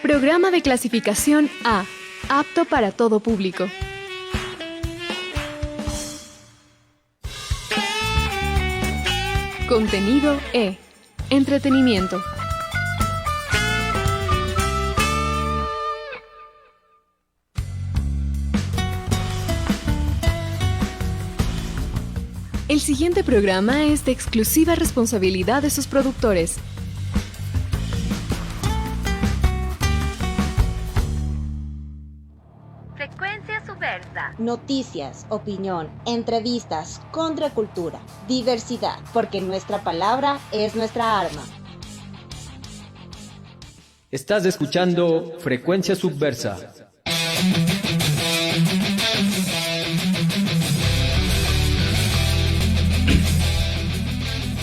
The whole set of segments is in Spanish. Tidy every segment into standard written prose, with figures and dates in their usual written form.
Programa de clasificación A, apto para todo público. Contenido E, entretenimiento. El siguiente programa es de exclusiva responsabilidad de sus productores. Frecuencia Subversa. Noticias, opinión, entrevistas, contracultura, diversidad, porque nuestra palabra es nuestra arma. Estás escuchando Frecuencia Subversa.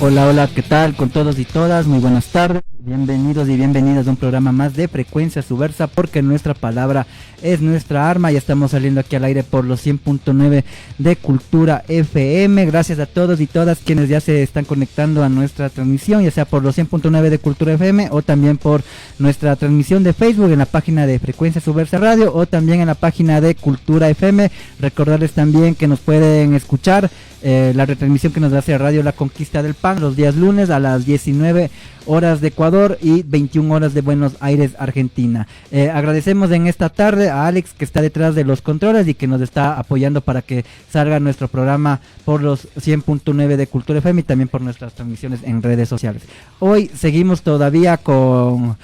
Hola, hola, ¿qué tal con todos y todas? Muy buenas tardes, bienvenidos y bienvenidas a un programa más de Frecuencia Subversa, porque nuestra palabra es nuestra arma. Ya estamos saliendo aquí al aire por los 100.9 de Cultura FM. Gracias a todos y todas quienes ya se están conectando a nuestra transmisión, ya sea por los 100.9 de Cultura FM o también por nuestra transmisión de Facebook en la página de Frecuencia Subversa Radio o también en la página de Cultura FM. Recordarles también que nos pueden escuchar la retransmisión que nos hace Radio La Conquista del Pan los días lunes a las 19 horas de Ecuador y 21 horas de Buenos Aires, Argentina. Agradecemos en esta tarde a Alex, que está detrás de los controles y que nos está apoyando para que salga nuestro programa por los 100.9 de Cultura FM y también por nuestras transmisiones en redes sociales. Hoy seguimos todavía con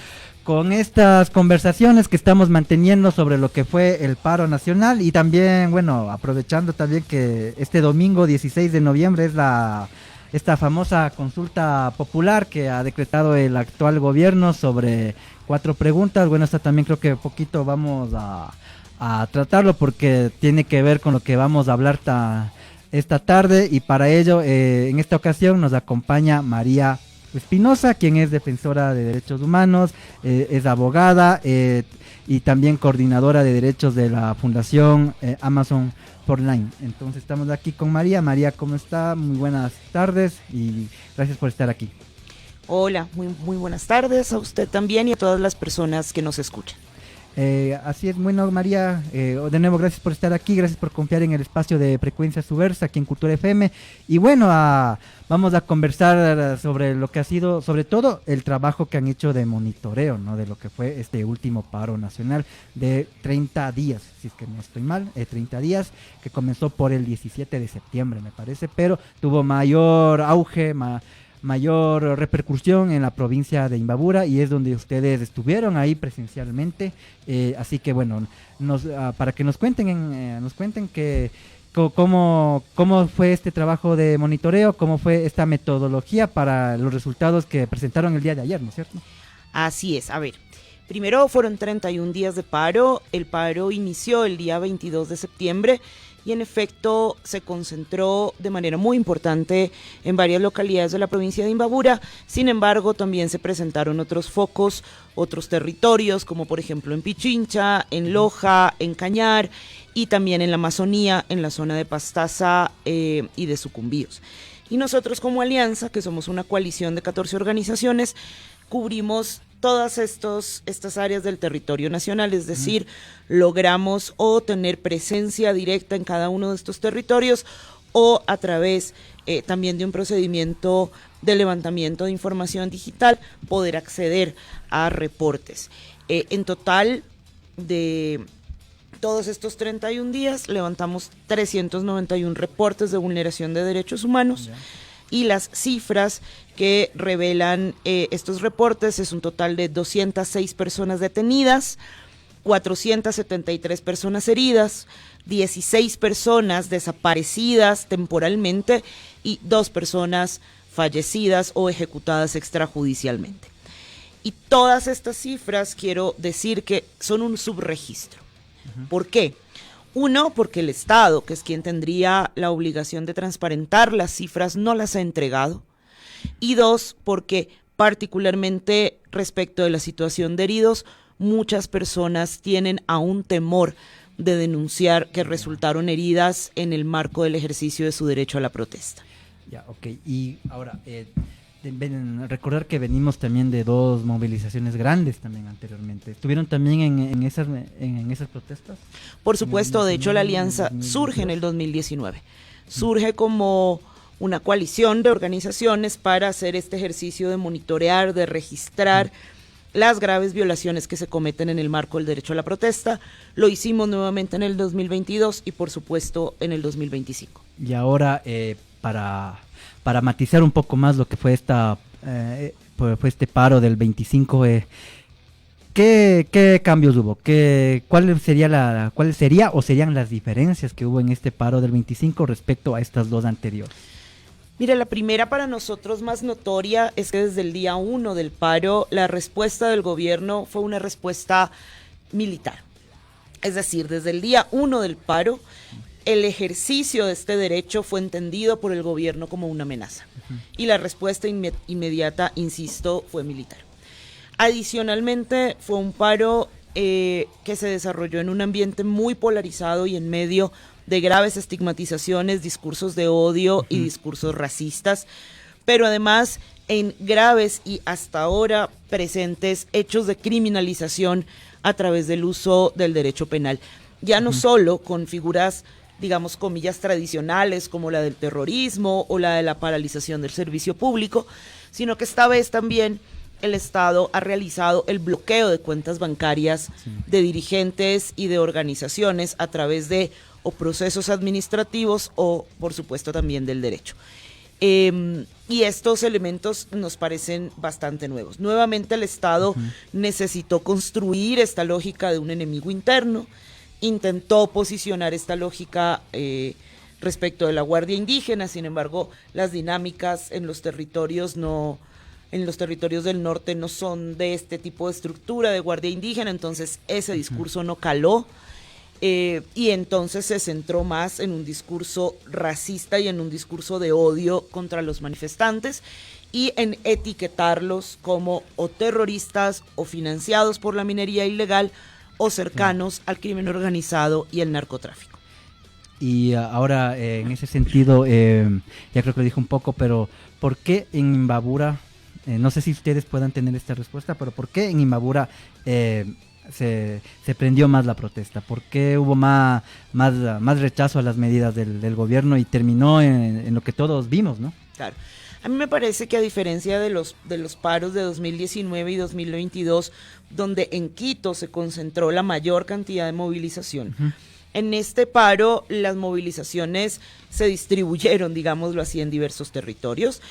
estas conversaciones que estamos manteniendo sobre lo que fue el paro nacional y también, bueno, aprovechando también que este domingo 16 de noviembre es esta famosa consulta popular que ha decretado el actual gobierno sobre 4 preguntas. Bueno, esta también creo que poquito vamos a tratarlo porque tiene que ver con lo que vamos a hablar esta tarde, y para ello en esta ocasión nos acompaña María Espinosa, quien es defensora de derechos humanos, es abogada y también coordinadora de derechos de la Fundación Amazon for Line. Entonces estamos aquí con María. María, ¿cómo está? Muy buenas tardes y gracias por estar aquí. Hola, muy buenas tardes a usted también y a todas las personas que nos escuchan. Así es, bueno, María, de nuevo gracias por estar aquí, gracias por confiar en el espacio de Frecuencia Subversa aquí en Cultura FM. Y bueno, vamos a conversar sobre lo que ha sido, sobre todo, el trabajo que han hecho de monitoreo, ¿no? De lo que fue este último paro nacional de 30 días, si es que no estoy mal, 30 días, que comenzó por el 17 de septiembre, me parece, pero tuvo mayor auge, mayor repercusión en la provincia de Imbabura, y es donde ustedes estuvieron ahí presencialmente, así que bueno, para que nos cuenten que cómo fue este trabajo de monitoreo, cómo fue esta metodología para los resultados que presentaron el día de ayer, ¿no es cierto? Así es, a ver, primero fueron 31 días de paro. El paro inició el día 22 de septiembre y en efecto se concentró de manera muy importante en varias localidades de la provincia de Imbabura. Sin embargo, también se presentaron otros focos, otros territorios, como por ejemplo en Pichincha, en Loja, en Cañar y también en la Amazonía, en la zona de Pastaza y de Sucumbíos. Y nosotros como Alianza, que somos una coalición de 14 organizaciones, cubrimos todas estas áreas del territorio nacional, es decir, logramos o tener presencia directa en cada uno de estos territorios o a través también de un procedimiento de levantamiento de información digital, poder acceder a reportes. En total, de todos estos 31 días, levantamos 391 reportes de vulneración de derechos humanos. Y las cifras que revelan estos reportes es un total de 206 personas detenidas, 473 personas heridas, 16 personas desaparecidas temporalmente y 2 personas fallecidas o ejecutadas extrajudicialmente. Y todas estas cifras quiero decir que son un subregistro. ¿Por qué? Uno, porque el Estado, que es quien tendría la obligación de transparentar las cifras, no las ha entregado. Y 2, porque particularmente respecto de la situación de heridos, muchas personas tienen aún temor de denunciar que resultaron heridas en el marco del ejercicio de su derecho a la protesta. Ya, ok. Y ahora, recordar que venimos también de 2 movilizaciones grandes también anteriormente. ¿Estuvieron también en esas protestas? Por supuesto, de hecho la alianza surge en el 2019. Surge como una coalición de organizaciones para hacer este ejercicio de monitorear, de registrar las graves violaciones que se cometen en el marco del derecho a la protesta. Lo hicimos nuevamente en el 2022 y por supuesto en el 2025. Y ahora, para matizar un poco más lo que fue fue este paro del 25, ¿qué cambios hubo? ¿Cuál sería o serían las diferencias que hubo en este paro del 25 respecto a estas 2 anteriores? Mira, la primera para nosotros más notoria es que desde el día 1 del paro, la respuesta del gobierno fue una respuesta militar. Es decir, desde el día 1 del paro, el ejercicio de este derecho fue entendido por el gobierno como una amenaza. Y la respuesta inmediata, insisto, fue militar. Adicionalmente, fue un paro que se desarrolló en un ambiente muy polarizado y en medio de graves estigmatizaciones, discursos de odio y discursos racistas, pero además en graves y hasta ahora presentes hechos de criminalización a través del uso del derecho penal. Ya no solo con figuras, digamos, comillas, tradicionales como la del terrorismo o la de la paralización del servicio público, sino que esta vez también el Estado ha realizado el bloqueo de cuentas bancarias de dirigentes y de organizaciones a través de o procesos administrativos o, por supuesto, también del derecho. Y estos elementos nos parecen bastante nuevos. Nuevamente el Estado necesitó construir esta lógica de un enemigo interno, intentó posicionar esta lógica respecto de la Guardia Indígena, sin embargo, las dinámicas en los territorios del norte no son de este tipo de estructura de Guardia Indígena, entonces ese discurso no caló. Y entonces se centró más en un discurso racista y en un discurso de odio contra los manifestantes y en etiquetarlos como o terroristas o financiados por la minería ilegal o cercanos al crimen organizado y el narcotráfico. Y ahora, en ese sentido, ya creo que lo dijo un poco, pero ¿por qué en Imbabura, no sé si ustedes puedan tener esta respuesta, pero ¿por qué en Imbabura se prendió más la protesta? ¿Por qué hubo más rechazo a las medidas del gobierno y terminó en lo que todos vimos, ¿no? Claro. A mí me parece que a diferencia de los paros de 2019 y 2022, donde en Quito se concentró la mayor cantidad de movilización, en este paro las movilizaciones se distribuyeron, digámoslo así, en diversos territorios.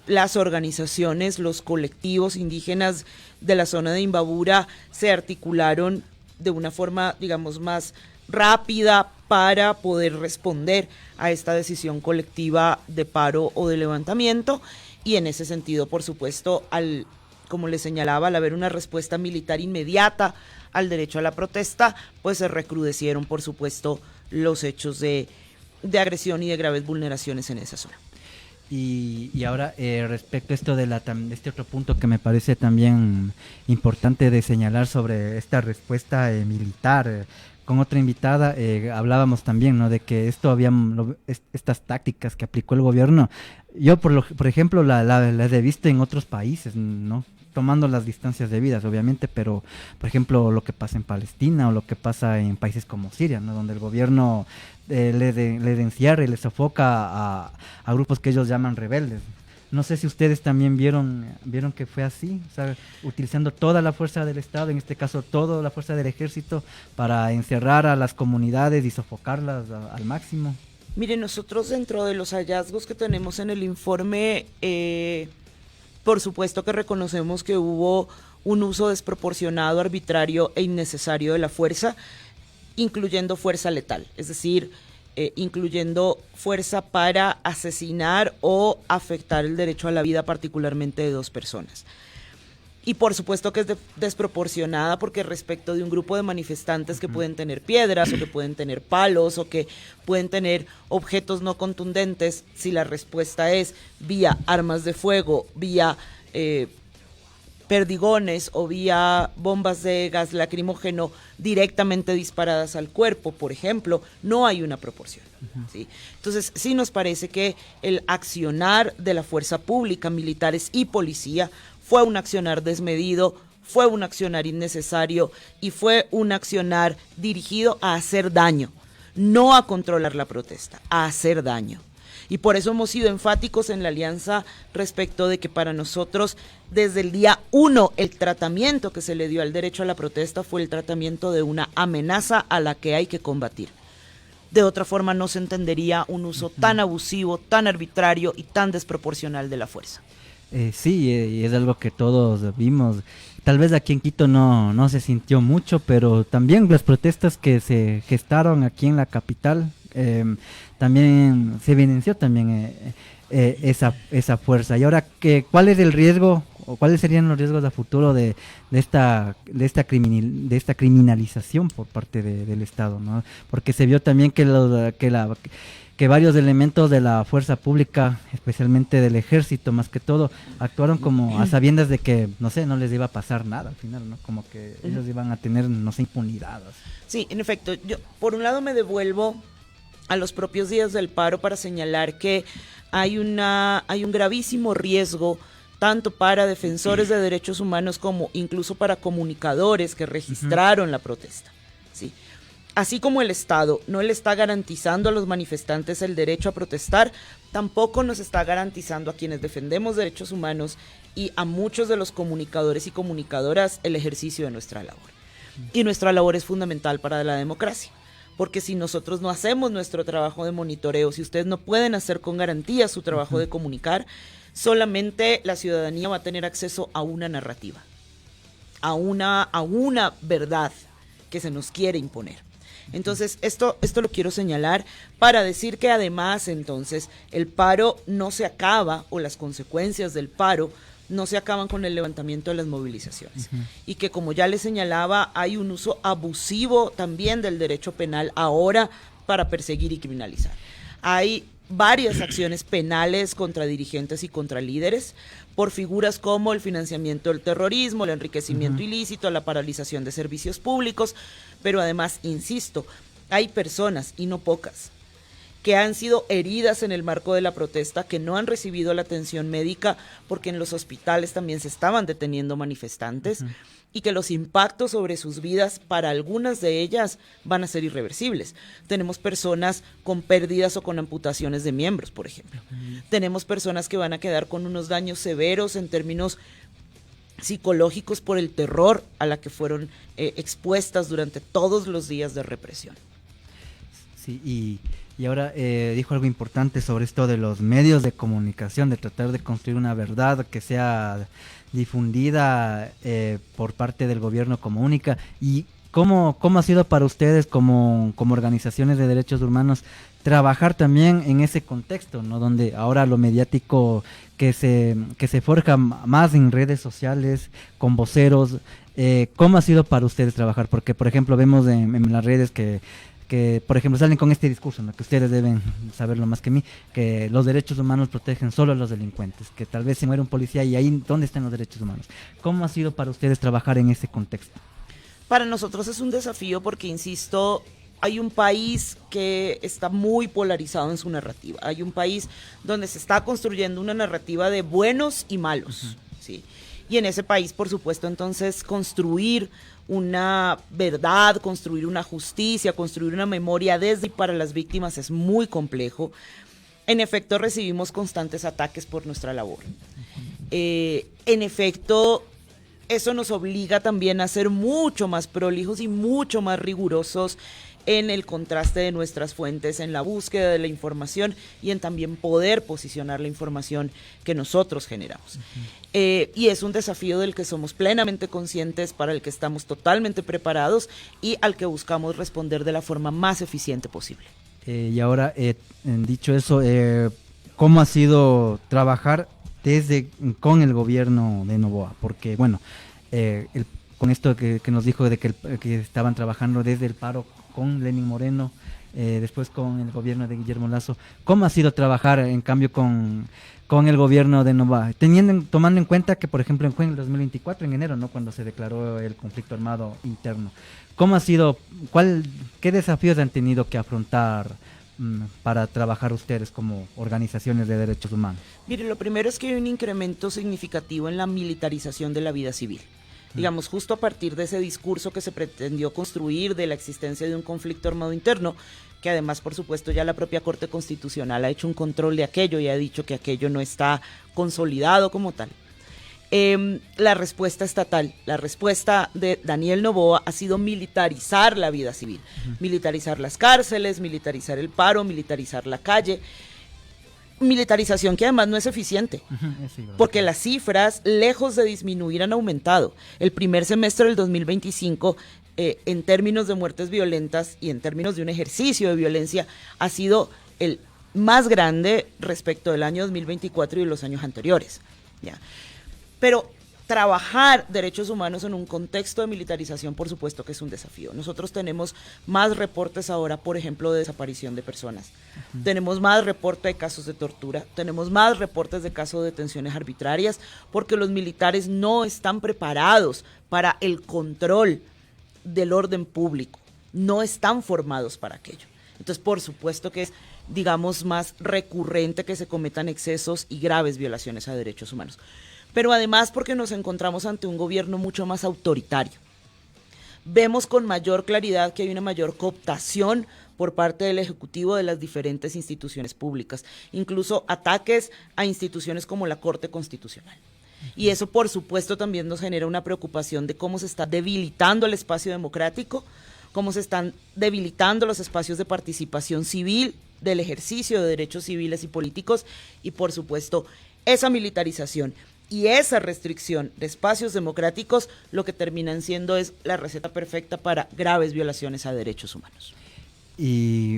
Las organizaciones, los colectivos indígenas de la zona de Imbabura se articularon de una forma, digamos, más rápida para poder responder a esta decisión colectiva de paro o de levantamiento, y en ese sentido, por supuesto, como les señalaba, al haber una respuesta militar inmediata al derecho a la protesta, pues se recrudecieron, por supuesto, los hechos de agresión y de graves vulneraciones en esa zona. Y ahora, respecto a esto de este otro punto que me parece también importante de señalar sobre esta respuesta militar, con otra invitada hablábamos también, ¿no?, de que estas tácticas que aplicó el gobierno, yo por ejemplo las he visto en otros países, ¿no?, tomando las distancias debidas, obviamente, pero por ejemplo lo que pasa en Palestina o lo que pasa en países como Siria, ¿no?, donde el gobierno le encierra y le sofoca a grupos que ellos llaman rebeldes. No sé si ustedes también vieron que fue así, o sea, utilizando toda la fuerza del Estado, en este caso toda la fuerza del ejército, para encerrar a las comunidades y sofocarlas al máximo. Miren, nosotros dentro de los hallazgos que tenemos en el informe, por supuesto que reconocemos que hubo un uso desproporcionado, arbitrario e innecesario de la fuerza, incluyendo fuerza letal, es decir, incluyendo fuerza para asesinar o afectar el derecho a la vida, particularmente de 2 personas. Y por supuesto que es desproporcionada porque respecto de un grupo de manifestantes que pueden tener piedras o que pueden tener palos o que pueden tener objetos no contundentes, si la respuesta es vía armas de fuego, vía perdigones o vía bombas de gas lacrimógeno directamente disparadas al cuerpo, por ejemplo, no hay una proporción. ¿Sí? Entonces, sí nos parece que el accionar de la fuerza pública, militares y policía, fue un accionar desmedido, fue un accionar innecesario y fue un accionar dirigido a hacer daño, no a controlar la protesta, a hacer daño. Y por eso hemos sido enfáticos en la alianza respecto de que para nosotros, desde el día 1, el tratamiento que se le dio al derecho a la protesta fue el tratamiento de una amenaza a la que hay que combatir. De otra forma no se entendería un uso tan abusivo, tan arbitrario y tan desproporcional de la fuerza. Sí, y es algo que todos vimos. Tal vez aquí en Quito no se sintió mucho, pero también las protestas que se gestaron aquí en la capital, también se evidenció también esa fuerza. Y ahora, ¿cuál es el riesgo o cuáles serían los riesgos a futuro de esta criminalización por parte del Estado, ¿no? Porque se vio también que varios elementos de la fuerza pública, especialmente del ejército más que todo, actuaron como a sabiendas de que, no sé, no les iba a pasar nada al final, ¿no? Como que ellos iban a tener, no sé, impunidad. Sí, en efecto, yo por un lado me devuelvo a los propios días del paro para señalar que hay un gravísimo riesgo tanto para defensores de derechos humanos como incluso para comunicadores que registraron la protesta, ¿sí? Así como el Estado no le está garantizando a los manifestantes el derecho a protestar, tampoco nos está garantizando a quienes defendemos derechos humanos y a muchos de los comunicadores y comunicadoras el ejercicio de nuestra labor. Y nuestra labor es fundamental para la democracia, porque si nosotros no hacemos nuestro trabajo de monitoreo, si ustedes no pueden hacer con garantía su trabajo de comunicar, solamente la ciudadanía va a tener acceso a una narrativa, a una verdad que se nos quiere imponer. Entonces, esto lo quiero señalar para decir que además, entonces, el paro no se acaba, o las consecuencias del paro no se acaban con el levantamiento de las movilizaciones. Y que, como ya les señalaba, hay un uso abusivo también del derecho penal ahora para perseguir y criminalizar. Hay varias acciones penales contra dirigentes y contra líderes por figuras como el financiamiento del terrorismo, el enriquecimiento ilícito, la paralización de servicios públicos, pero además, insisto, hay personas, y no pocas, que han sido heridas en el marco de la protesta, que no han recibido la atención médica porque en los hospitales también se estaban deteniendo manifestantes, y que los impactos sobre sus vidas para algunas de ellas van a ser irreversibles. Tenemos personas con pérdidas o con amputaciones de miembros, por ejemplo. Tenemos personas que van a quedar con unos daños severos en términos psicológicos por el terror a la que fueron expuestas durante todos los días de represión. Sí, y ahora dijo algo importante sobre esto de los medios de comunicación, de tratar de construir una verdad que sea difundida por parte del gobierno como única. ¿Y cómo ha sido para ustedes como organizaciones de derechos humanos trabajar también en ese contexto, ¿no? Donde ahora lo mediático que se forja más en redes sociales, con voceros, ¿cómo ha sido para ustedes trabajar? Porque, por ejemplo, vemos en las redes que por ejemplo, salen con este discurso, ¿no? Que ustedes deben saberlo más que mí, que los derechos humanos protegen solo a los delincuentes, que tal vez se muere un policía y ahí, ¿dónde están los derechos humanos? ¿Cómo ha sido para ustedes trabajar en ese contexto? Para nosotros es un desafío porque, insisto, hay un país que está muy polarizado en su narrativa. Hay un país donde se está construyendo una narrativa de buenos y malos, ¿sí? Y en ese país, por supuesto, entonces, construir una verdad, construir una justicia, construir una memoria desde y para las víctimas es muy complejo. En efecto, recibimos constantes ataques por nuestra labor. En efecto, eso nos obliga también a ser mucho más prolijos y mucho más rigurosos en el contraste de nuestras fuentes, en la búsqueda de la información y en también poder posicionar la información que nosotros generamos. Y es un desafío del que somos plenamente conscientes, para el que estamos totalmente preparados y al que buscamos responder de la forma más eficiente posible. Y ahora, dicho eso, ¿cómo ha sido trabajar con el gobierno de Noboa? Porque, bueno, con esto que nos dijo de que estaban trabajando desde el paro con Lenín Moreno, después con el gobierno de Guillermo Lasso. ¿Cómo ha sido trabajar en cambio con el gobierno de Noboa? Tomando en cuenta que, por ejemplo, fue en el 2024, en enero, ¿no?, cuando se declaró el conflicto armado interno. ¿Cómo ha sido, qué desafíos han tenido que afrontar para trabajar ustedes como organizaciones de derechos humanos? Mire, lo primero es que hay un incremento significativo en la militarización de la vida civil. Digamos, justo a partir de ese discurso que se pretendió construir de la existencia de un conflicto armado interno, que además, por supuesto, ya la propia Corte Constitucional ha hecho un control de aquello y ha dicho que aquello no está consolidado como tal. La respuesta estatal, la respuesta de Daniel Noboa ha sido militarizar la vida civil, militarizar las cárceles, militarizar el paro, militarizar la calle, militarización que además no es eficiente, porque las cifras, lejos de disminuir, han aumentado. El primer semestre del 2025, en términos de muertes violentas y en términos de un ejercicio de violencia, ha sido el más grande respecto del año 2024 y de los años anteriores, ¿ya? Pero trabajar derechos humanos en un contexto de militarización, por supuesto que es un desafío. Nosotros tenemos más reportes ahora, por ejemplo, de desaparición de personas. Tenemos más reportes de casos de tortura, tenemos más reportes de casos de detenciones arbitrarias, porque los militares no están preparados para el control del orden público, no están formados para aquello. Entonces, por supuesto que es, digamos, más recurrente que se cometan excesos y graves violaciones a derechos humanos. Pero además porque nos encontramos ante un gobierno mucho más autoritario. Vemos con mayor claridad que hay una mayor cooptación por parte del Ejecutivo de las diferentes instituciones públicas, incluso ataques a instituciones como la Corte Constitucional. Y eso, por supuesto, también nos genera una preocupación de cómo se está debilitando el espacio democrático, cómo se están debilitando los espacios de participación civil, del ejercicio de derechos civiles y políticos, y por supuesto, esa militarización y esa restricción de espacios democráticos lo que terminan siendo es la receta perfecta para graves violaciones a derechos humanos. Y,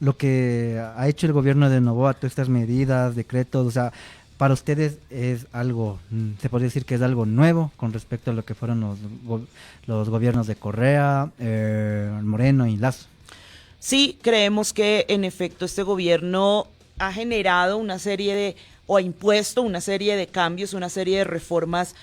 lo que ha hecho el gobierno de Noboa, todas estas medidas, decretos, o sea, para ustedes es algo, se podría decir que es algo nuevo con respecto a lo que fueron los gobiernos de Correa, Moreno y Lasso. Sí, creemos que en efecto este gobierno ha generado una serie de, o ha impuesto una serie de cambios, una serie de reformas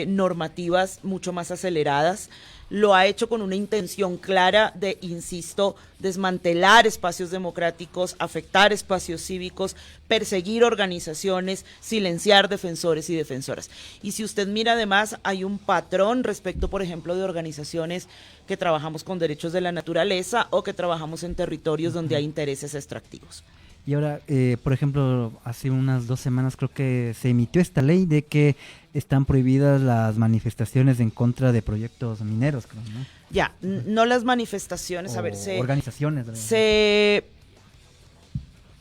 normativas mucho más aceleradas. Lo ha hecho con una intención clara de, insisto, desmantelar espacios democráticos, afectar espacios cívicos, perseguir organizaciones, silenciar defensores y defensoras. Y si usted mira además, hay un patrón respecto, por ejemplo, de organizaciones que trabajamos con derechos de la naturaleza o que trabajamos en territorios donde hay intereses extractivos. Y ahora, por ejemplo, hace unas 2 semanas creo que se emitió esta ley de que están prohibidas las manifestaciones en contra de proyectos mineros, creo, ¿no? Ya, no las manifestaciones, organizaciones. Se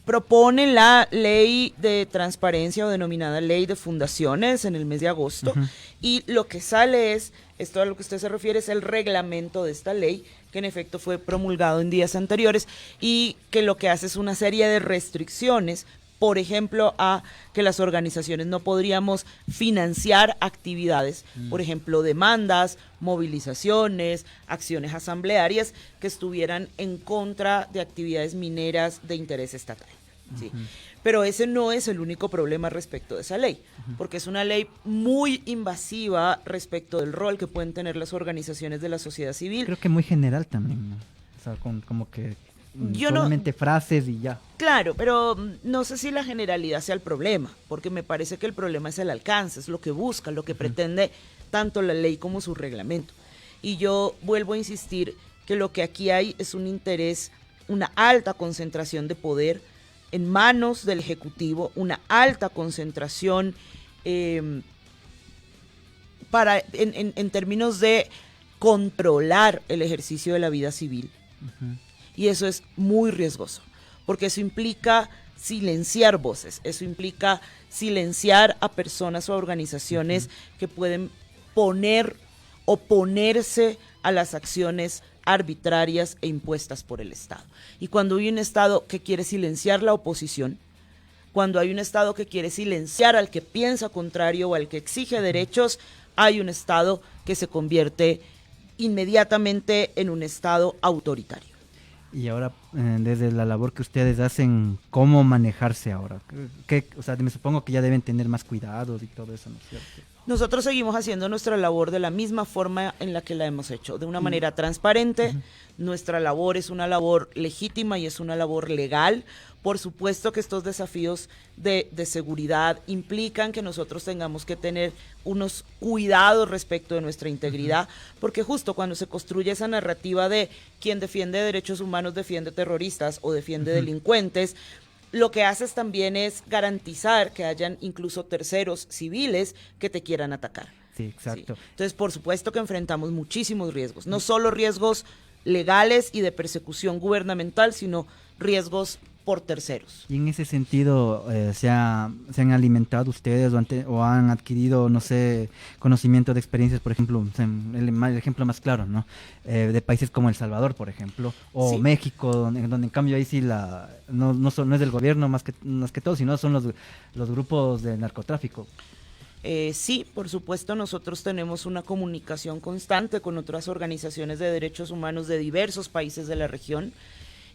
propone la ley de transparencia o denominada ley de fundaciones en el mes de agosto, y lo que sale es, esto a lo que usted se refiere, es el reglamento de esta ley, que en efecto fue promulgado en días anteriores y que lo que hace es una serie de restricciones, por ejemplo, a que las organizaciones no podríamos financiar actividades, por ejemplo, demandas, movilizaciones, acciones asamblearias que estuvieran en contra de actividades mineras de interés estatal. ¿Sí? Pero ese no es el único problema respecto de esa ley, porque es una ley muy invasiva respecto del rol que pueden tener las organizaciones de la sociedad civil. Creo que muy general también, ¿no? O sea, como que solamente frases y ya. Claro, pero no sé si la generalidad sea el problema, porque me parece que el problema es el alcance, es lo que busca, lo que pretende tanto la ley como su reglamento. Y yo vuelvo a insistir que lo que aquí hay es un interés, una alta concentración de poder en manos del Ejecutivo, una alta concentración en términos de controlar el ejercicio de la vida civil. Y eso es muy riesgoso, porque eso implica silenciar voces, eso implica silenciar a personas o a organizaciones que pueden oponerse a las acciones arbitrarias e impuestas por el Estado. Y cuando hay un Estado que quiere silenciar la oposición, cuando hay un Estado que quiere silenciar al que piensa contrario o al que exige derechos, hay un Estado que se convierte inmediatamente en un Estado autoritario. Y ahora, desde la labor que ustedes hacen, ¿cómo manejarse ahora? O sea, me supongo que ya deben tener más cuidados y todo eso, ¿no es cierto? Nosotros seguimos haciendo nuestra labor de la misma forma en la que la hemos hecho, de una manera transparente. Nuestra labor es una labor legítima y es una labor legal. Por supuesto que estos desafíos de seguridad implican que nosotros tengamos que tener unos cuidados respecto de nuestra integridad, porque justo cuando se construye esa narrativa de quien defiende derechos humanos defiende terroristas o defiende delincuentes, lo que haces también es garantizar que hayan incluso terceros civiles que te quieran atacar. Sí, exacto. Sí. Entonces, por supuesto que enfrentamos muchísimos riesgos, no solo riesgos legales y de persecución gubernamental, sino riesgos por terceros. Y en ese sentido, ¿se han alimentado ustedes o han adquirido, no sé, conocimiento de experiencias, por ejemplo, el ejemplo más claro, ¿no? De países como El Salvador, por ejemplo, o Sí. México, donde en cambio ahí sí no es del gobierno más que todo, sino son los grupos de narcotráfico. Sí, por supuesto, nosotros tenemos una comunicación constante con otras organizaciones de derechos humanos de diversos países de la región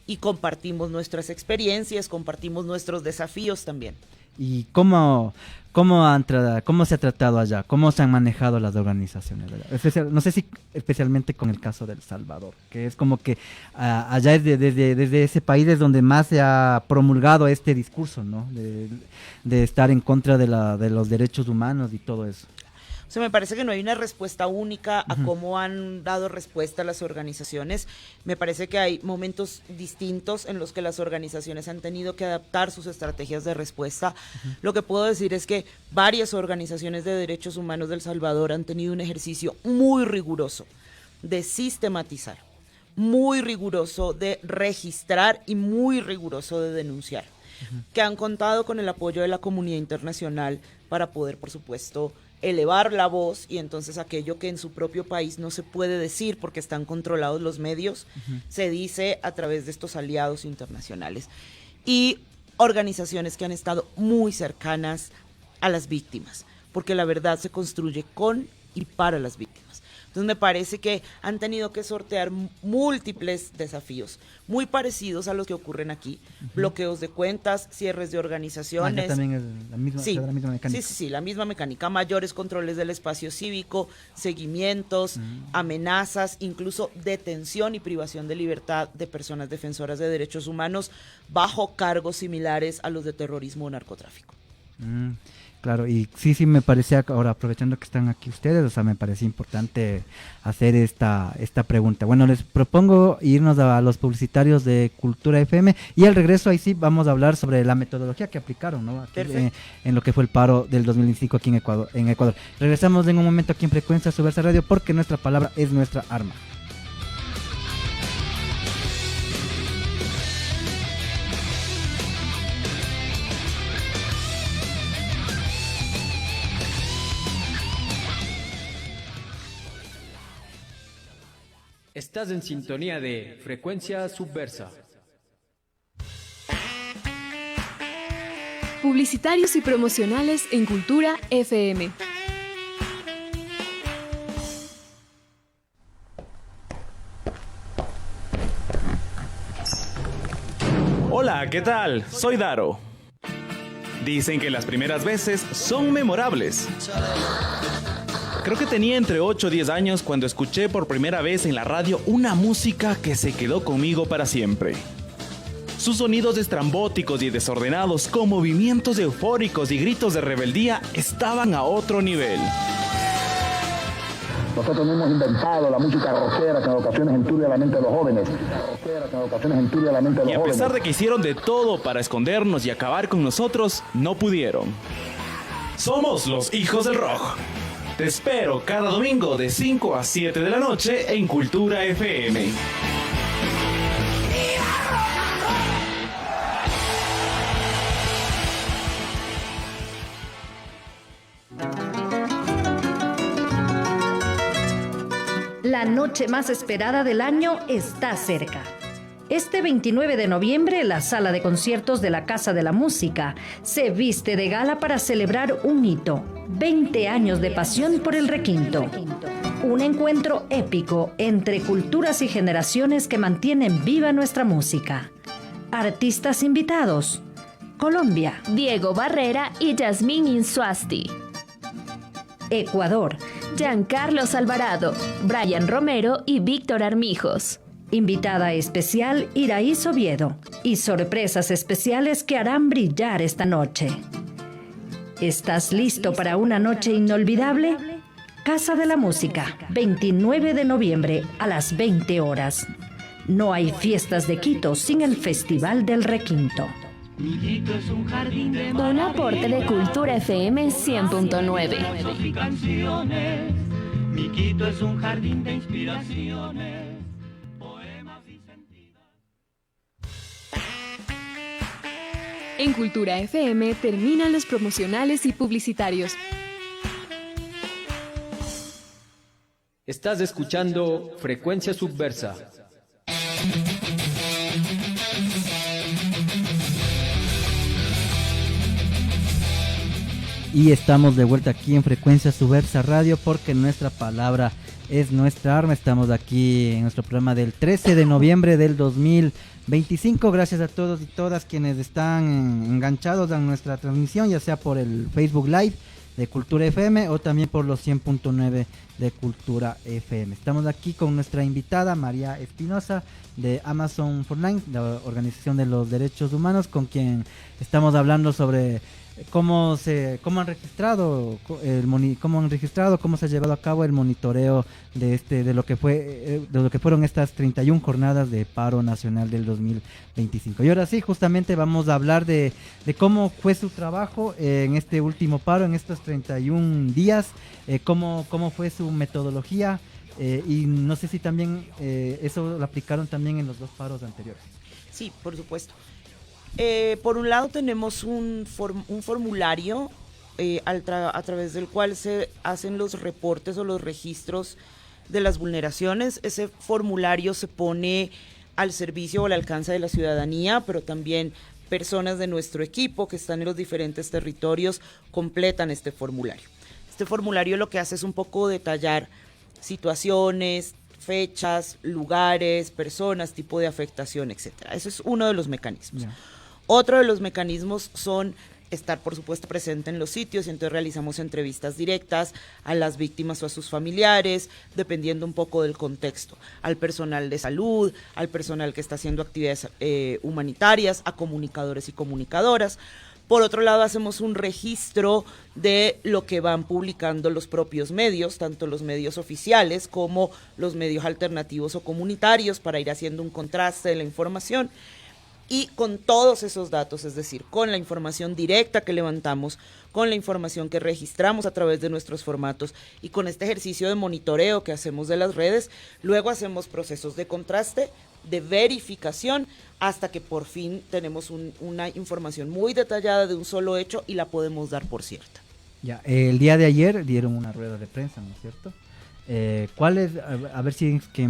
y compartimos nuestras experiencias, compartimos nuestros desafíos también. ¿Y cómo se ha tratado allá? ¿Cómo se han manejado las organizaciones allá? No sé si especialmente con el caso de El Salvador, que es como que allá es desde ese país es donde más se ha promulgado este discurso, ¿no? De estar en contra de los derechos humanos y todo eso. O sea, me parece que no hay una respuesta única a cómo han dado respuesta las organizaciones. Me parece que hay momentos distintos en los que las organizaciones han tenido que adaptar sus estrategias de respuesta. Lo que puedo decir es que varias organizaciones de derechos humanos de El Salvador han tenido un ejercicio muy riguroso de sistematizar, muy riguroso de registrar y muy riguroso de denunciar, que han contado con el apoyo de la comunidad internacional para poder, por supuesto, elevar la voz, y entonces aquello que en su propio país no se puede decir porque están controlados los medios, se dice a través de estos aliados internacionales. Y organizaciones que han estado muy cercanas a las víctimas, porque la verdad se construye con y para las víctimas. Entonces me parece que han tenido que sortear múltiples desafíos, muy parecidos a los que ocurren aquí. Bloqueos de cuentas, cierres de organizaciones. También es la misma mecánica. Sí, la misma mecánica. Mayores controles del espacio cívico, seguimientos, amenazas, incluso detención y privación de libertad de personas defensoras de derechos humanos bajo cargos similares a los de terrorismo o narcotráfico. Claro, y sí me parecía, ahora aprovechando que están aquí ustedes, o sea, me parecía importante hacer esta pregunta. Bueno, les propongo irnos a los publicitarios de Cultura FM y al regreso ahí sí vamos a hablar sobre la metodología que aplicaron, ¿no? Aquí, en lo que fue el paro del 2025 aquí en Ecuador. Regresamos en un momento aquí en Frecuencia Subversa Radio porque nuestra palabra es nuestra arma. Estás en sintonía de Frecuencia Subversa. Publicitarios y promocionales en Cultura FM. Hola, ¿qué tal? Soy Daro. Dicen que las primeras veces son memorables. Creo que tenía entre 8 o 10 años cuando escuché por primera vez en la radio una música que se quedó conmigo para siempre. Sus sonidos estrambóticos y desordenados, con movimientos eufóricos y gritos de rebeldía, estaban a otro nivel. Nosotros no hemos inventado la música rockera que en ocasiones enturbia la mente de los jóvenes. Y a pesar de que hicieron de todo para escondernos y acabar con nosotros, no pudieron. Somos los Hijos del Rock. Te espero cada domingo de 5 a 7 de la noche en Cultura FM. La noche más esperada del año está cerca. Este 29 de noviembre, la sala de conciertos de la Casa de la Música se viste de gala para celebrar un hito: 20 años de pasión por el requinto. Un encuentro épico entre culturas y generaciones que mantienen viva nuestra música. Artistas invitados: Colombia, Diego Barrera y Yasmín Insuasti. Ecuador, Giancarlos Alvarado, Brian Romero y Víctor Armijos. invitada especial Iraíz Oviedo, y sorpresas especiales que harán brillar esta noche. ¿Estás listo para una noche inolvidable? Casa de la Música, 29 de noviembre a las 20 horas. No hay fiestas de Quito sin el Festival del Requinto. Un aporte de Cultura FM 100.9. Mi Quito es un jardín de inspiraciones. En Cultura FM terminan los promocionales y publicitarios. Estás escuchando Frecuencia Subversa. Y estamos de vuelta aquí en Frecuencia Subversa Radio, porque nuestra palabra es nuestra arma. Estamos aquí en nuestro programa del 13 de noviembre del 2025. Gracias a todos y todas quienes están enganchados a nuestra transmisión, ya sea por el Facebook Live de Cultura FM o también por los 100.9 de Cultura FM. Estamos aquí con nuestra invitada María Espinosa de Amazon for Line, la Organización de los Derechos Humanos, con quien estamos hablando sobre cómo han registrado, cómo se ha llevado a cabo el monitoreo de lo que fueron estas 31 jornadas de paro nacional del 2025. Y ahora sí, justamente vamos a hablar de cómo fue su trabajo en este último paro, en estos 31 días, cómo fue su metodología, y no sé si también eso lo aplicaron también en los dos paros anteriores. Sí, por supuesto. Por un lado tenemos un formulario a través del cual se hacen los reportes o los registros de las vulneraciones. Ese formulario se pone al servicio o al alcance de la ciudadanía, pero también personas de nuestro equipo que están en los diferentes territorios completan este formulario. Este formulario lo que hace es un poco detallar situaciones, fechas, lugares, personas, tipo de afectación, etcétera. Eso es uno de los mecanismos. Yeah. Otro de los mecanismos son estar, por supuesto, presente en los sitios, y entonces realizamos entrevistas directas a las víctimas o a sus familiares, dependiendo un poco del contexto, al personal de salud, al personal que está haciendo actividades humanitarias, a comunicadores y comunicadoras. Por otro lado, hacemos un registro de lo que van publicando los propios medios, tanto los medios oficiales como los medios alternativos o comunitarios, para ir haciendo un contraste de la información. Y con todos esos datos, es decir, con la información directa que levantamos, con la información que registramos a través de nuestros formatos y con este ejercicio de monitoreo que hacemos de las redes, luego hacemos procesos de contraste, de verificación, hasta que por fin tenemos una información muy detallada de un solo hecho y la podemos dar por cierta. Ya, el día de ayer dieron una rueda de prensa, ¿no es cierto? ¿Cuál es, a ver si es que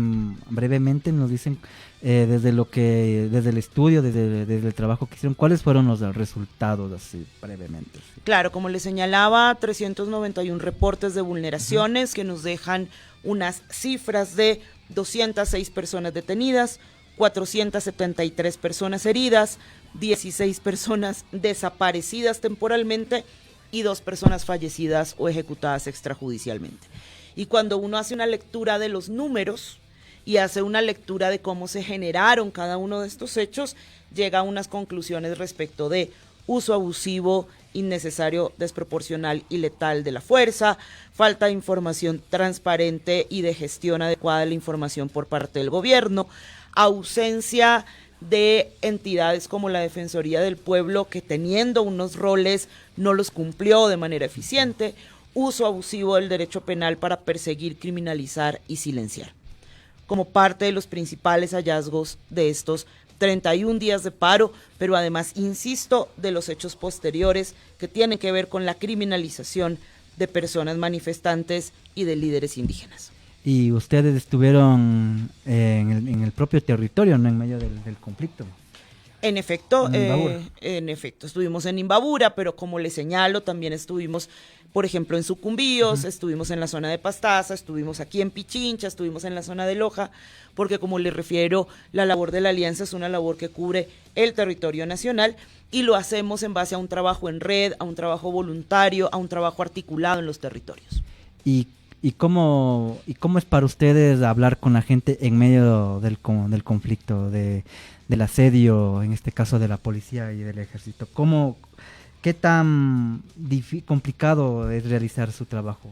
brevemente nos dicen desde el estudio, desde el trabajo que hicieron, cuáles fueron los resultados, así brevemente? Sí. Claro, como les señalaba, 391 reportes de vulneraciones que nos dejan unas cifras de 206 personas detenidas, 473 personas heridas, 16 personas desaparecidas temporalmente y 2 personas fallecidas o ejecutadas extrajudicialmente. Y cuando uno hace una lectura de los números y hace una lectura de cómo se generaron cada uno de estos hechos, llega a unas conclusiones respecto de uso abusivo, innecesario, desproporcional y letal de la fuerza, falta de información transparente y de gestión adecuada de la información por parte del gobierno, ausencia de entidades como la Defensoría del Pueblo, que teniendo unos roles no los cumplió de manera eficiente, uso abusivo del derecho penal para perseguir, criminalizar y silenciar. Como parte de los principales hallazgos de estos 31 días de paro, pero además, insisto, de los hechos posteriores que tienen que ver con la criminalización de personas manifestantes y de líderes indígenas. Y ustedes estuvieron en el propio territorio, no en medio del conflicto. En efecto, En estuvimos en Imbabura, pero como le señalo, también estuvimos, por ejemplo, en Sucumbíos, estuvimos en la zona de Pastaza, estuvimos aquí en Pichincha, estuvimos en la zona de Loja, porque como le refiero, la labor de la Alianza es una labor que cubre el territorio nacional y lo hacemos en base a un trabajo en red, a un trabajo voluntario, a un trabajo articulado en los territorios. ¿Y cómo es para ustedes hablar con la gente en medio del conflicto, del asedio, en este caso de la policía y del ejército? ¿Qué tan complicado es realizar su trabajo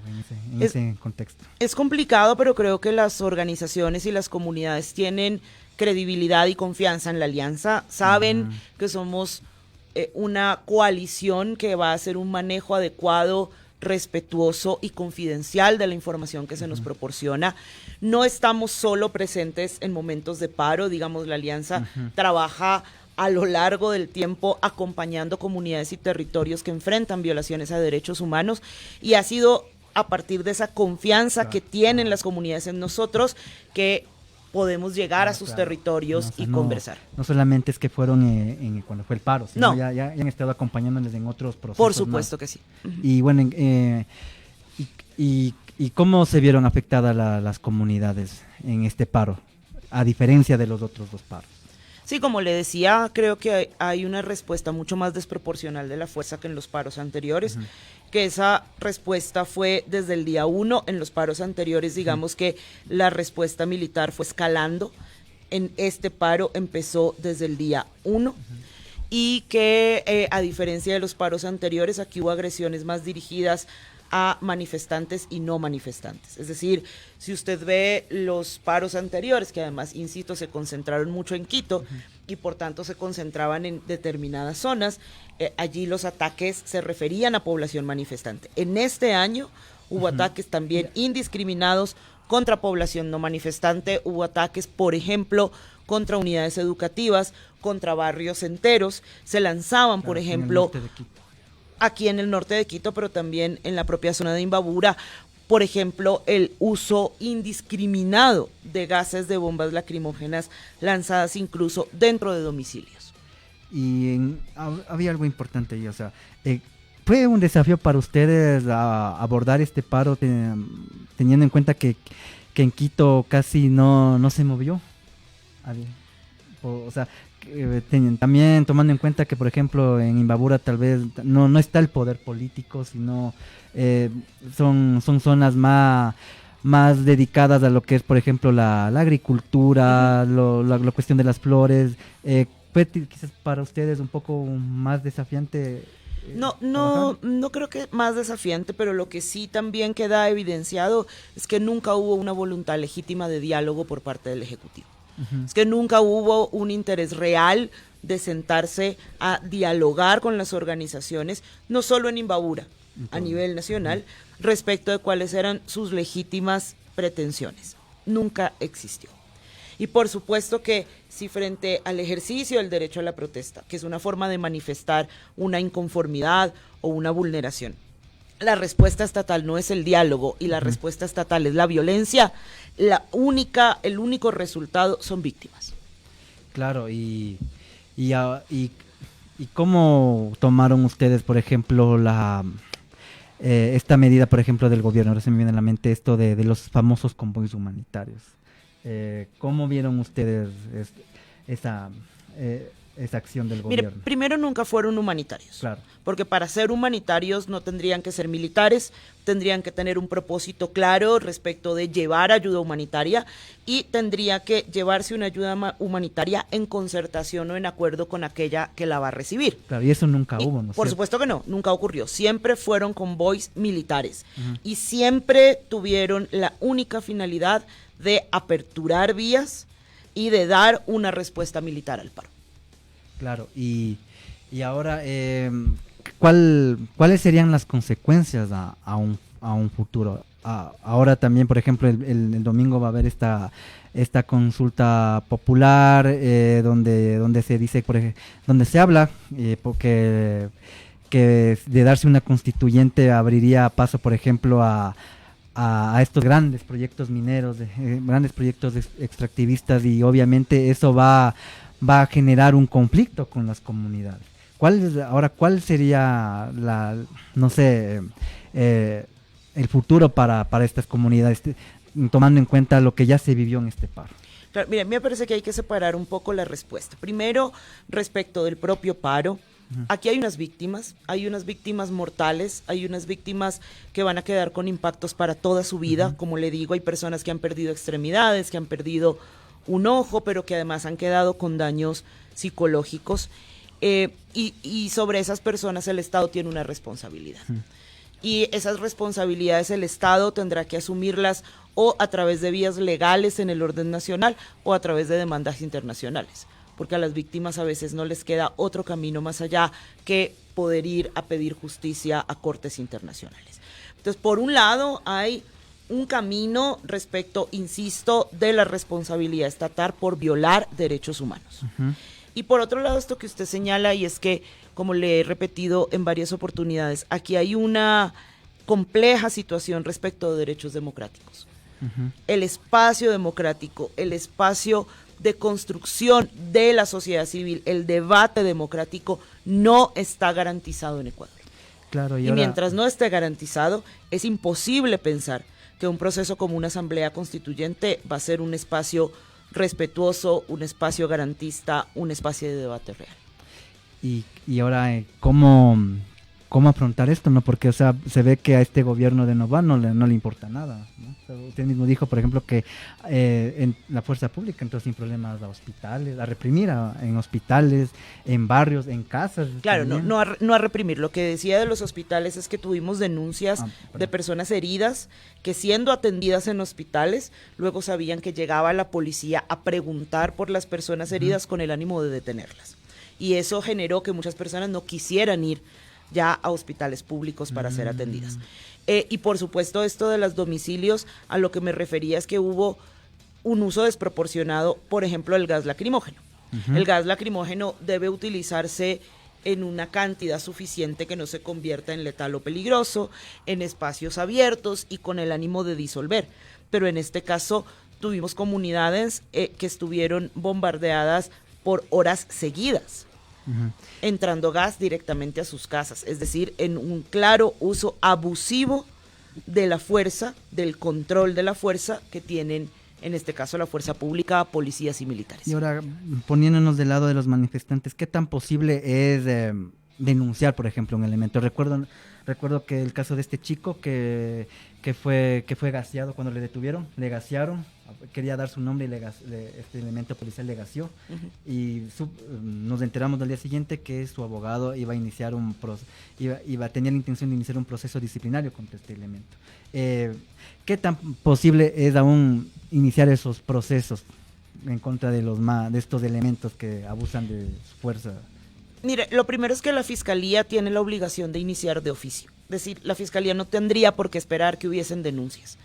en ese contexto? Es complicado, pero creo que las organizaciones y las comunidades tienen credibilidad y confianza en la alianza, saben que somos una coalición que va a hacer un manejo adecuado, respetuoso y confidencial de la información que se nos proporciona. No estamos solo presentes en momentos de paro, digamos, la alianza trabaja a lo largo del tiempo acompañando comunidades y territorios que enfrentan violaciones a derechos humanos, y ha sido a partir de esa confianza que tienen las comunidades en nosotros que podemos llegar a sus territorios y conversar. No solamente es que fueron cuando fue el paro, sino ya han estado acompañándoles en otros procesos. Por supuesto que sí. Y bueno, ¿y cómo se vieron afectadas las comunidades en este paro, a diferencia de los otros dos paros? Sí, como le decía, creo que hay una respuesta mucho más desproporcional de la fuerza que en los paros anteriores, que esa respuesta fue desde el día 1. En los paros anteriores, digamos que la respuesta militar fue escalando. En este paro empezó desde el día 1 y que a diferencia de los paros anteriores, aquí hubo agresiones más dirigidas a manifestantes y no manifestantes. Es decir, si usted ve los paros anteriores, que además, insisto, se concentraron mucho en Quito y por tanto se concentraban en determinadas zonas, allí los ataques se referían a población manifestante. En este año hubo ataques también indiscriminados contra población no manifestante, hubo ataques, por ejemplo, contra unidades educativas, contra barrios enteros, se lanzaban, por ejemplo, aquí en el norte de Quito, pero también en la propia zona de Imbabura, por ejemplo, el uso indiscriminado de gases de bombas lacrimógenas lanzadas incluso dentro de domicilios. Y había algo importante ahí, o sea, ¿fue un desafío para ustedes abordar este paro teniendo en cuenta que en Quito casi no se movió? O sea, también tomando en cuenta que, por ejemplo, en Imbabura tal vez no está el poder político, sino son zonas más dedicadas a lo que es, por ejemplo, la agricultura, la cuestión de las flores. ¿Fue quizás para ustedes un poco más desafiante? No creo que más desafiante, pero lo que sí también queda evidenciado es que nunca hubo una voluntad legítima de diálogo por parte del Ejecutivo. Es que nunca hubo un interés real de sentarse a dialogar con las organizaciones, no solo en Imbabura, a nivel nacional, respecto de cuáles eran sus legítimas pretensiones. Nunca existió. Y por supuesto que si frente al ejercicio del derecho a la protesta, que es una forma de manifestar una inconformidad o una vulneración, la respuesta estatal no es el diálogo y la respuesta estatal es la violencia, el único resultado son víctimas. Claro, y ¿cómo tomaron ustedes, por ejemplo, esta medida, por ejemplo, del gobierno? Ahora se me viene a la mente esto de los famosos convoys humanitarios. ¿Cómo vieron ustedes esa acción del gobierno? Mire, primero nunca fueron humanitarios, claro, porque para ser humanitarios no tendrían que ser militares, tendrían que tener un propósito claro respecto de llevar ayuda humanitaria y tendría que llevarse una ayuda humanitaria en concertación o en acuerdo con aquella que la va a recibir. Claro, y eso nunca hubo, ¿no? Por supuesto que no, nunca ocurrió. Siempre fueron convoys militares y siempre tuvieron la única finalidad de aperturar vías y de dar una respuesta militar al paro. Claro, y ahora, ¿cuáles serían las consecuencias a un futuro? Ahora también, por ejemplo, el domingo va a haber esta consulta popular donde se dice, donde se habla porque que de darse una constituyente abriría paso, por ejemplo, a a estos grandes proyectos mineros, grandes proyectos extractivistas, y obviamente eso va a generar un conflicto con las comunidades. ¿Cuál sería el futuro para estas comunidades, tomando en cuenta lo que ya se vivió en este paro? Claro, mira, me parece que hay que separar un poco la respuesta. Primero, respecto del propio paro, aquí hay unas víctimas mortales, hay unas víctimas que van a quedar con impactos para toda su vida. Como le digo, hay personas que han perdido extremidades, que han perdido un ojo, pero que además han quedado con daños psicológicos. Y sobre esas personas el Estado tiene una responsabilidad. Y esas responsabilidades el Estado tendrá que asumirlas o a través de vías legales en el orden nacional o a través de demandas internacionales, porque a las víctimas a veces no les queda otro camino más allá que poder ir a pedir justicia a cortes internacionales. Entonces, por un lado, hay un camino respecto, insisto, de la responsabilidad estatal por violar derechos humanos. Y por otro lado, esto que usted señala, y es que, como le he repetido en varias oportunidades, aquí hay una compleja situación respecto de derechos democráticos. El espacio democrático, el espacio de construcción de la sociedad civil, el debate democrático no está garantizado en Ecuador. Claro, y mientras no esté garantizado, es imposible pensar que un proceso como una asamblea constituyente va a ser un espacio respetuoso, un espacio garantista, un espacio de debate real. Y ahora, ¿cómo afrontar esto? ¿No? Porque, o sea, se ve que a este gobierno de Novoa no le importa nada, ¿no? O sea, usted mismo dijo, por ejemplo, que en la fuerza pública entró sin problemas a hospitales, a reprimir en hospitales, en barrios, en casas. Claro, no a reprimir. Lo que decía de los hospitales es que tuvimos denuncias de personas heridas que, siendo atendidas en hospitales, luego sabían que llegaba la policía a preguntar por las personas heridas con el ánimo de detenerlas. Y eso generó que muchas personas no quisieran ir ya a hospitales públicos para ser atendidas. Y por supuesto, esto de los domicilios, a lo que me refería es que hubo un uso desproporcionado, por ejemplo, del gas lacrimógeno. El gas lacrimógeno debe utilizarse en una cantidad suficiente que no se convierta en letal o peligroso, en espacios abiertos y con el ánimo de disolver. Pero en este caso tuvimos comunidades que estuvieron bombardeadas por horas seguidas, entrando gas directamente a sus casas, es decir, en un claro uso abusivo de la fuerza, del control de la fuerza que tienen, en este caso, la fuerza pública, policías y militares. Y ahora, poniéndonos del lado de los manifestantes, ¿qué tan posible es denunciar, por ejemplo, un elemento? Recuerdo que el caso de este chico que fue gaseado cuando le detuvieron, le gasearon, quería dar su nombre y este elemento policial le gaseó, y nos enteramos al día siguiente que su abogado iba a iniciar tenía la intención de iniciar un proceso disciplinario contra este elemento. ¿Qué tan posible es aún iniciar esos procesos en contra de estos elementos que abusan de su fuerza? Mire, lo primero es que la Fiscalía tiene la obligación de iniciar de oficio. Es decir, la Fiscalía no tendría por qué esperar que hubiesen denuncias.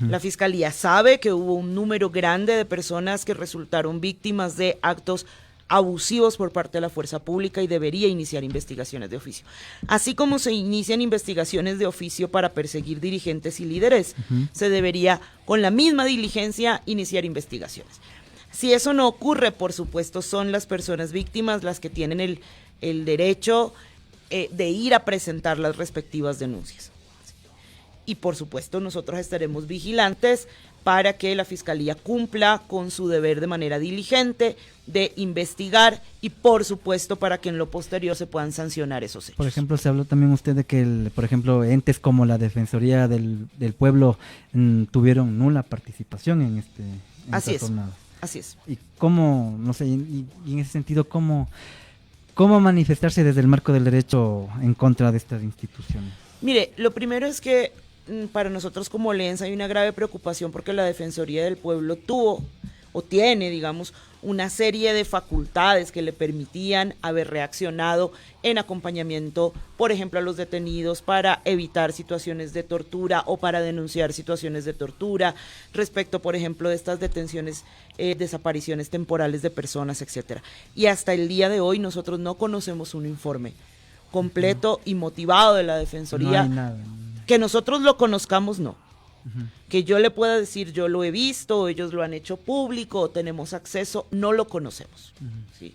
La Fiscalía sabe que hubo un número grande de personas que resultaron víctimas de actos abusivos por parte de la fuerza pública y debería iniciar investigaciones de oficio. Así como se inician investigaciones de oficio para perseguir dirigentes y líderes, se debería, con la misma diligencia, iniciar investigaciones. Si eso no ocurre, por supuesto, son las personas víctimas las que tienen el derecho de ir a presentar las respectivas denuncias. Y por supuesto, nosotros estaremos vigilantes para que la Fiscalía cumpla con su deber de manera diligente de investigar y, por supuesto, para que en lo posterior se puedan sancionar esos hechos. Por ejemplo, se habló también usted de que, por ejemplo, entes como la Defensoría del Pueblo tuvieron nula participación en esta jornada. Así es. Y cómo, no sé, y en ese sentido, cómo manifestarse desde el marco del derecho en contra de estas instituciones. Mire, lo primero es que para nosotros como Lens hay una grave preocupación porque la Defensoría del Pueblo tiene, digamos, una serie de facultades que le permitían haber reaccionado en acompañamiento, por ejemplo, a los detenidos para evitar situaciones de tortura o para denunciar situaciones de tortura, respecto, por ejemplo, de estas detenciones, desapariciones temporales de personas, etcétera. Y hasta el día de hoy nosotros no conocemos un informe completo y motivado de la Defensoría. No hay nada. Que nosotros lo conozcamos, no. Que yo le pueda decir, yo lo he visto, ellos lo han hecho público, tenemos acceso, no lo conocemos. ¿Sí?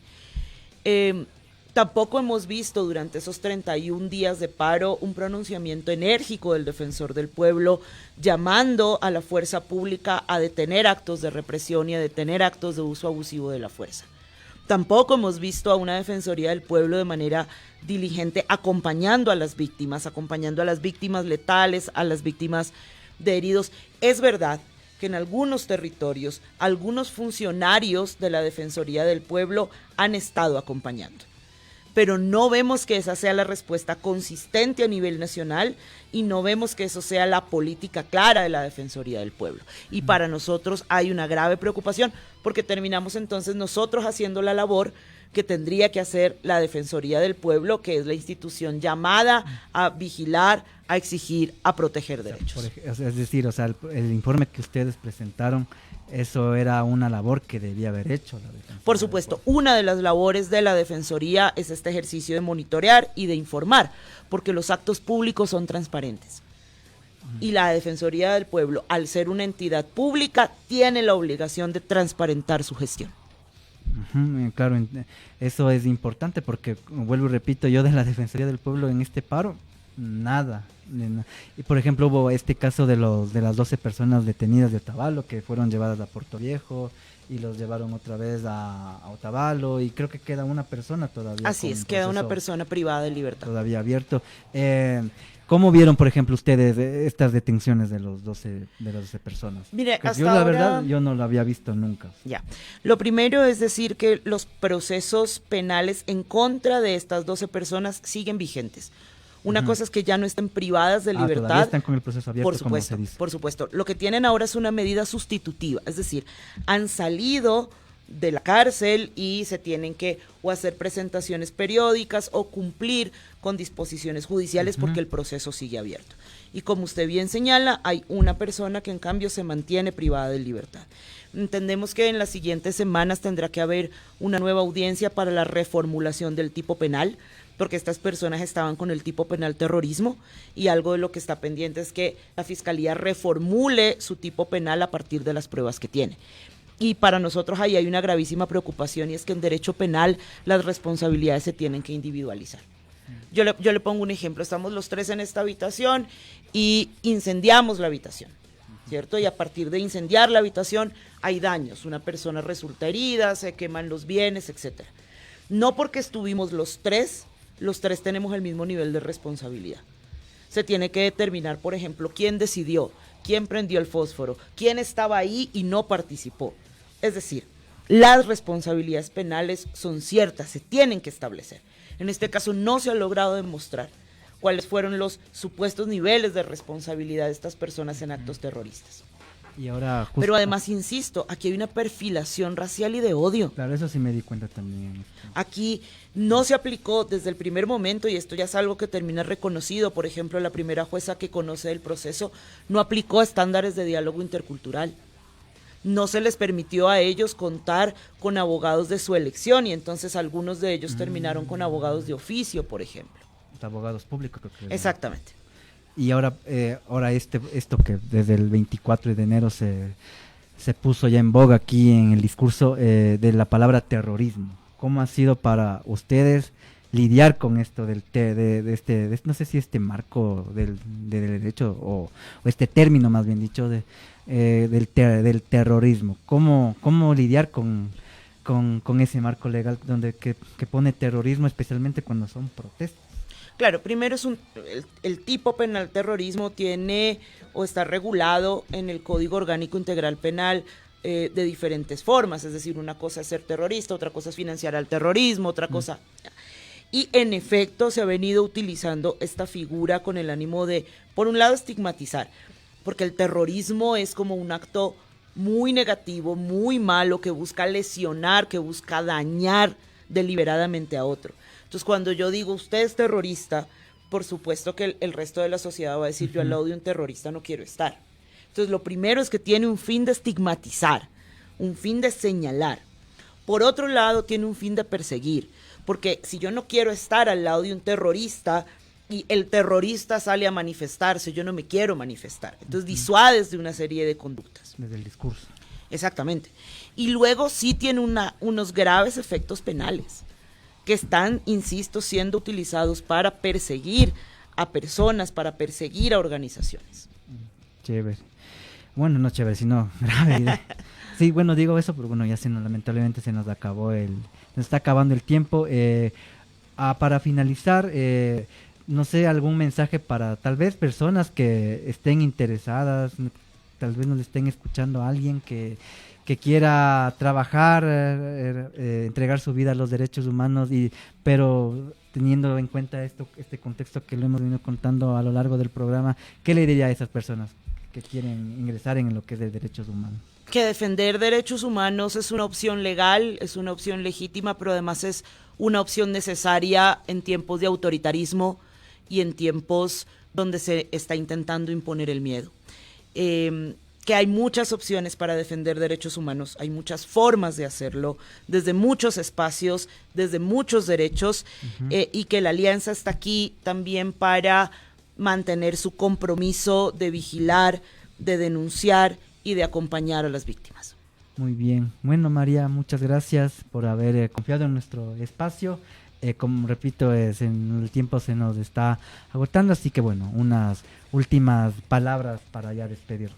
Tampoco hemos visto durante esos 31 días de paro un pronunciamiento enérgico del defensor del pueblo llamando a la fuerza pública a detener actos de represión y a detener actos de uso abusivo de la fuerza. Tampoco hemos visto a una defensoría del pueblo de manera diligente acompañando a las víctimas letales, a las víctimas de heridos. Es verdad que en algunos territorios, algunos funcionarios de la Defensoría del Pueblo han estado acompañando, pero no vemos que esa sea la respuesta consistente a nivel nacional y no vemos que eso sea la política clara de la Defensoría del Pueblo. Y para nosotros hay una grave preocupación porque terminamos entonces nosotros haciendo la labor que tendría que hacer la Defensoría del Pueblo, que es la institución llamada a vigilar, a exigir, a proteger derechos. Es decir, el informe que ustedes presentaron, eso era una labor que debía haber hecho la Defensoría. Por supuesto, una de las labores de la Defensoría es este ejercicio de monitorear y de informar, porque los actos públicos son transparentes. Y la Defensoría del Pueblo, al ser una entidad pública, tiene la obligación de transparentar su gestión. Claro, eso es importante porque, vuelvo y repito, yo de la Defensoría del Pueblo en este paro, nada. Y por ejemplo hubo este caso de las 12 personas detenidas de Otavalo que fueron llevadas a Puerto Viejo y los llevaron otra vez a Otavalo y creo que queda una persona todavía. Así es, queda una persona privada de libertad. Todavía abierto. ¿Cómo vieron, por ejemplo, ustedes estas detenciones de las 12 personas? Mire, hasta yo la ahora, verdad, yo no lo había visto nunca. Ya. Lo primero es decir que los procesos penales en contra de estas 12 personas siguen vigentes. Una cosa es que ya no estén privadas de libertad. Todavía están con el proceso abierto, por supuesto, como se dice. Por supuesto. Lo que tienen ahora es una medida sustitutiva, es decir, han salido de la cárcel y se tienen que o hacer presentaciones periódicas o cumplir con disposiciones judiciales porque el proceso sigue abierto. Y como usted bien señala, hay una persona que en cambio se mantiene privada de libertad. Entendemos que en las siguientes semanas tendrá que haber una nueva audiencia para la reformulación del tipo penal, porque estas personas estaban con el tipo penal terrorismo y algo de lo que está pendiente es que la Fiscalía reformule su tipo penal a partir de las pruebas que tiene. Y para nosotros ahí hay una gravísima preocupación y es que en derecho penal las responsabilidades se tienen que individualizar. Yo le pongo un ejemplo, estamos los tres en esta habitación y incendiamos la habitación, ¿cierto? Y a partir de incendiar la habitación hay daños, una persona resulta herida, se queman los bienes, etcétera. No porque estuvimos los tres tenemos el mismo nivel de responsabilidad. Se tiene que determinar, por ejemplo, quién decidió, quién prendió el fósforo, quién estaba ahí y no participó. Es decir, las responsabilidades penales son ciertas, se tienen que establecer. En este caso no se ha logrado demostrar cuáles fueron los supuestos niveles de responsabilidad de estas personas en actos terroristas. Y ahora pero además, insisto, aquí hay una perfilación racial y de odio. Claro, eso sí me di cuenta también. Aquí no se aplicó desde el primer momento, y esto ya es algo que termina reconocido, por ejemplo, la primera jueza que conoce el proceso no aplicó estándares de diálogo intercultural. No se les permitió a ellos contar con abogados de su elección, y entonces algunos de ellos terminaron con abogados de oficio, por ejemplo. Abogados públicos, creo que. Exactamente. Y ahora esto que desde el 24 de enero se puso ya en boga aquí en el discurso de la palabra terrorismo. ¿Cómo ha sido para ustedes lidiar con esto de no sé si este marco del derecho o este término más bien dicho del terrorismo? ¿Cómo lidiar con ese marco legal que pone terrorismo especialmente cuando son protestas? Claro, primero es el tipo penal terrorismo tiene o está regulado en el Código Orgánico Integral Penal de diferentes formas, es decir, una cosa es ser terrorista, otra cosa es financiar al terrorismo, otra cosa. Y en efecto se ha venido utilizando esta figura con el ánimo de, por un lado, estigmatizar, porque el terrorismo es como un acto muy negativo, muy malo, que busca lesionar, que busca dañar deliberadamente a otro. Entonces, cuando yo digo usted es terrorista, por supuesto que el resto de la sociedad va a decir yo al lado de un terrorista no quiero estar. Entonces, lo primero es que tiene un fin de estigmatizar, un fin de señalar. Por otro lado, tiene un fin de perseguir, porque si yo no quiero estar al lado de un terrorista y el terrorista sale a manifestarse, yo no me quiero manifestar. Entonces disuades de una serie de conductas. Desde el discurso. Exactamente. Y luego sí tiene unos graves efectos penales que están, insisto, siendo utilizados para perseguir a personas, para perseguir a organizaciones. Chévere. Bueno, no chévere, sino grave. Sí, bueno, digo eso, pero bueno, ya lamentablemente se nos está acabando el tiempo. Para finalizar, no sé, algún mensaje para tal vez personas que estén interesadas, tal vez nos estén escuchando a alguien que quiera trabajar, entregar su vida a los derechos humanos, pero teniendo en cuenta este contexto que lo hemos venido contando a lo largo del programa, ¿qué le diría a esas personas que quieren ingresar en lo que es de derechos humanos? Que defender derechos humanos es una opción legal, es una opción legítima, pero además es una opción necesaria en tiempos de autoritarismo y en tiempos donde se está intentando imponer el miedo. Que hay muchas opciones para defender derechos humanos, hay muchas formas de hacerlo, desde muchos espacios, desde muchos derechos, y que la Alianza está aquí también para mantener su compromiso de vigilar, de denunciar y de acompañar a las víctimas. Muy bien. Bueno, María, muchas gracias por haber confiado en nuestro espacio. Como repito, en el tiempo se nos está agotando, así que bueno, unas últimas palabras para ya despedirnos.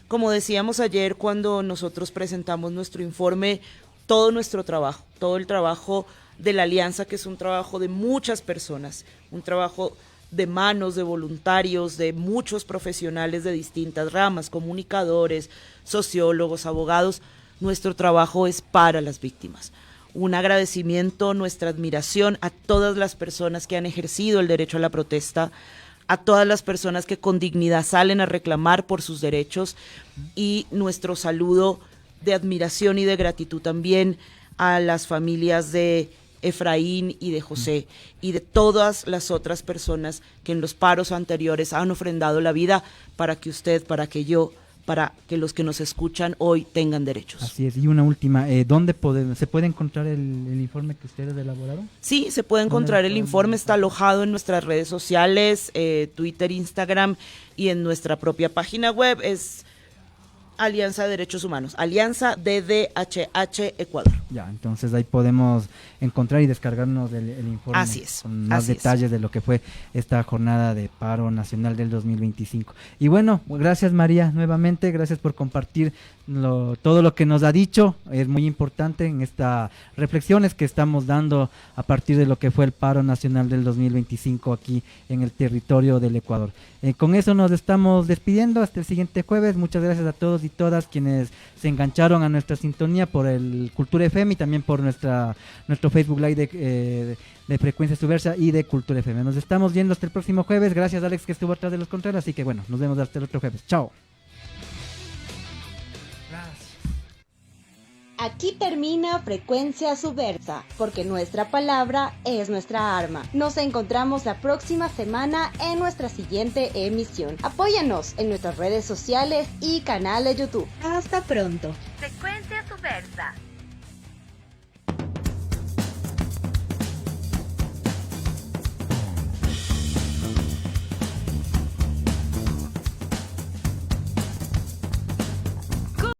Como decíamos ayer cuando nosotros presentamos nuestro informe, todo nuestro trabajo, todo el trabajo de la Alianza, que es un trabajo de muchas personas, un trabajo de manos, de voluntarios, de muchos profesionales de distintas ramas, comunicadores, sociólogos, abogados, nuestro trabajo es para las víctimas. Un agradecimiento, nuestra admiración a todas las personas que han ejercido el derecho a la protesta, a todas las personas que con dignidad salen a reclamar por sus derechos, y nuestro saludo de admiración y de gratitud también a las familias de Efraín y de José y de todas las otras personas que en los paros anteriores han ofrendado la vida para que usted, para que yo, para que los que nos escuchan hoy tengan derechos. Así es. Y una última, ¿dónde se puede encontrar el informe que ustedes elaboraron? Sí, se puede encontrar el informe, está alojado en nuestras redes sociales, Twitter, Instagram, y en nuestra propia página web, es Alianza de Derechos Humanos, Alianza DDHH Ecuador. Ya, entonces ahí podemos encontrar y descargarnos el informe. Así es. Con más detalles de lo que fue esta jornada de paro nacional del 2025. Y bueno, gracias María nuevamente, gracias por compartir todo lo que nos ha dicho. Es muy importante en estas reflexiones que estamos dando a partir de lo que fue el paro nacional del 2025 aquí en el territorio del Ecuador. Con eso nos estamos despidiendo hasta el siguiente jueves. Muchas gracias a todos y todas quienes se engancharon a nuestra sintonía por el Cultura FM y también por nuestro Facebook Live de Frecuencia Subversa y de Cultura FM. Nos estamos viendo hasta el próximo jueves. Gracias Alex que estuvo atrás de los controles, así que bueno, nos vemos hasta el otro jueves. Chao. Aquí termina Frecuencia Subversa, porque nuestra palabra es nuestra arma. Nos encontramos la próxima semana en nuestra siguiente emisión. Apóyanos en nuestras redes sociales y canal de YouTube. Hasta pronto. Frecuencia Subversa.